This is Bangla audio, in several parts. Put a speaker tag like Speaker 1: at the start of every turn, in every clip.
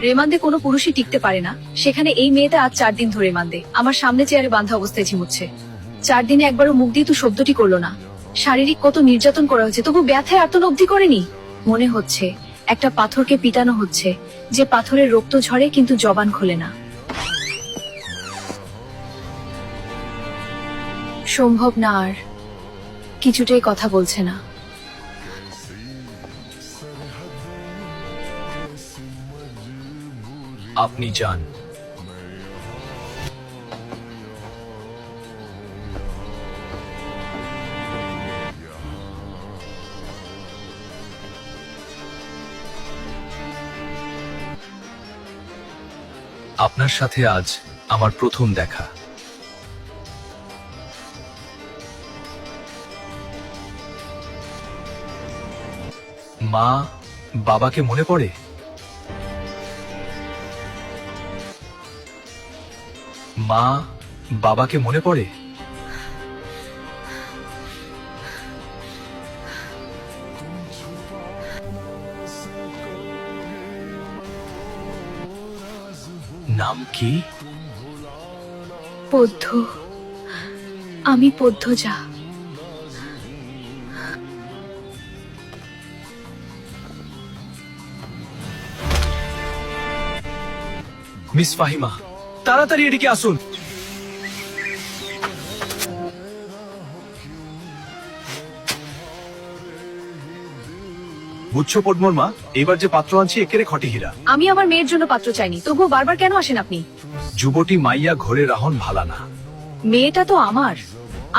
Speaker 1: রেমান্দে কোনো পুরুষই টিকতে পারে না, সেখানে এই মেয়েটা আজ 4 দিন ধরে রেমান্দে আমার সামনে চেয়ারে বাঁধা অবস্থায় ঝিমুচ্ছে। 4 দিনে একবারও মুখ দিয়ে তো শব্দটি করলো না। শারীরিক কত নির্যাতন করা হয়েছে, তবু ব্যথায় আর্তন অবধি করেনি। মনে হচ্ছে একটা পাথরকে পিটানো হচ্ছে, যে পাথরের রক্ত ঝরে কিন্তু জবান খোলে না। সম্ভব না, আর কিছুটাই কথা বলছে না।
Speaker 2: আপনি যান। আপনার সাথে আজ আমার প্রথম দেখা। মা বাবাকে মনে পড়ে? মা বাবাকে মনে পড়ে? নাম কি?
Speaker 1: পদ্ম, আমি পদ্মজা।
Speaker 2: মিস ফাহিমা, তাড়াতাড়ি এদিকে আসুন। বুঝছো পদ্মর মা, এবার যে পাত্র আনছি একেরে খটি হীরা।
Speaker 1: আমি আমার মেয়ের জন্য পাত্র চাইনি, তবুও বারবার কেন আসেন আপনি?
Speaker 2: যুবতী মাইয়া ঘরে রাহন ভালা না।
Speaker 1: মেয়েটা তো আমার,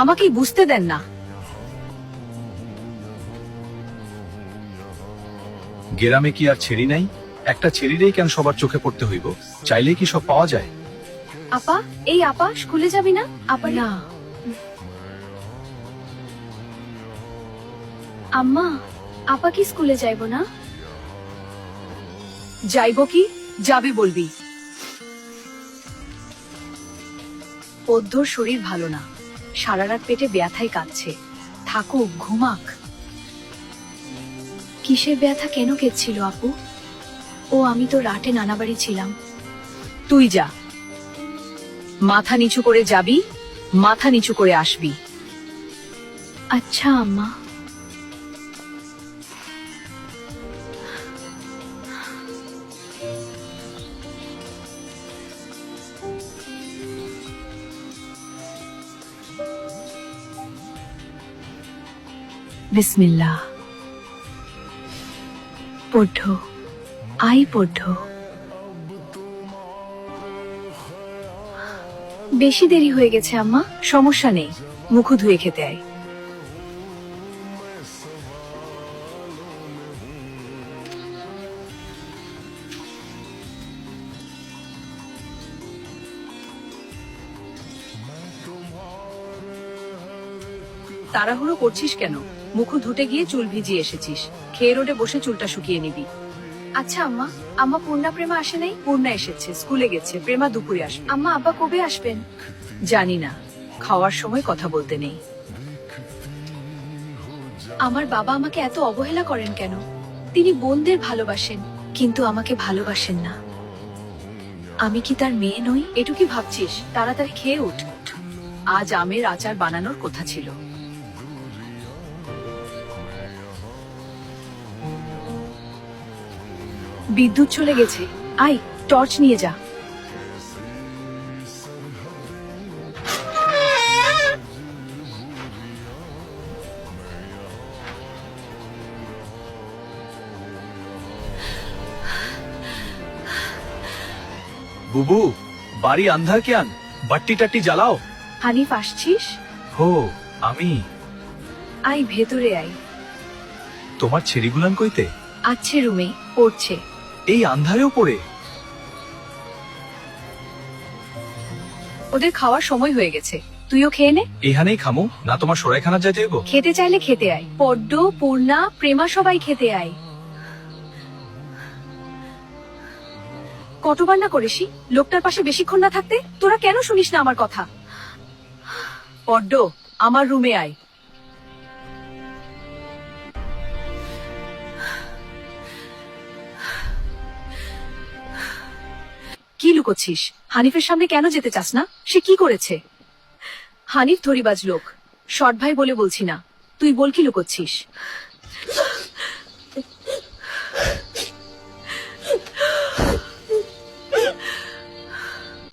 Speaker 1: আমাকেই বুঝতে দেন না।
Speaker 2: গেরামে কি আর ছেড়ি নাই? একটা ছেড়িরেই কেন সবার চোখে পড়তে হইব? চাইলেই কি সব পাওয়া যায়?
Speaker 1: আপা, এই আপা স্কুলে যাবি না? আপা না। আম্মা, আপা কি স্কুলে যাইব না? যাইব কি যাবে বলবি। পদ্মর শরীর ভালো না, সারা রাত পেটে ব্যথায় কাঁদছে। থাকুক, ঘুমাক। কিসের ব্যথা, কেন কেঁদছিল আপু? ও আমি তো রাতে নানা বাড়ি ছিলাম। তুই যা, মাথা নিচু করে যাবি, মাথা নিচু করে আসবি। আচ্ছা আম্মা। বিসমিল্লাহ। পড়ঢ, আই পড়ঢ। বেশি দেরি হয়ে গেছে আম্মা। সমস্যা নেই, মুখ ধুয়ে খেতে আয়। তাড়াহুড়ো করছিস কেন? মুখ ধুতে গিয়ে চুল ভিজিয়ে এসেছিস, খেয়ে রোডে বসে চুলটা শুকিয়ে নিবি। আচ্ছা আম্মা, আম্মা পূর্ণা প্রেমা আসে নাই? পূর্ণা এসেছে, স্কুলে গেছে। প্রেমা দুপুরে আসবে। আম্মা আব্বা কবে আসবেন? জানি না, খাওয়ার সময় কথা বলতে নেই। আমার বাবা আমাকে এত অবহেলা করেন কেন? তিনি বোনদের ভালোবাসেন, কিন্তু আমাকে ভালোবাসেন না। আমি কি তার মেয়ে নই? এটু কি ভাবছিস? তাড়াতাড়ি খেয়ে উঠ। আজ আমের আচার বানানোর কথা ছিল। বিদ্যুৎ চলে গেছে, আই টর্চ নিয়ে যা।
Speaker 2: বুবু, বাড়ি আন্ধার কেন? বাট্টি টাট্টি জ্বালাও।
Speaker 1: হানিফ আসছিস?
Speaker 2: হো, আমি।
Speaker 1: আই ভেতরে আই।
Speaker 2: তোমার ছেড়িগুলান কইতে?
Speaker 1: আছে রুমে পড়ছে।
Speaker 2: এই আন্ধারেও পড়ে?
Speaker 1: ওদের খাওয়ার সময় হয়ে গেছে, তুইও খেয়ে নে।
Speaker 2: এখানেই খামো না, তোমার সরাইখানা যাইতে হইব?
Speaker 1: খেতে চাইলে খেতে আয়। পদ্ম, পূর্ণা, প্রেমা সবাই খেতে আয়। কতবার না করেছি লোকটার পাশে বেশিক্ষণ না থাকতে? তোরা কেন শুনিস না আমার কথা? পদ্ম, আমার রুমে আয়। লুকোচ্ছিস? হানিফের সামনে কেন যেতে চাস না? সে কি করেছে? হানিফ ধরিবাজ লোক, সৎ ভাই বলে বলছি না। তুই বল কি লুকোচ্ছিস?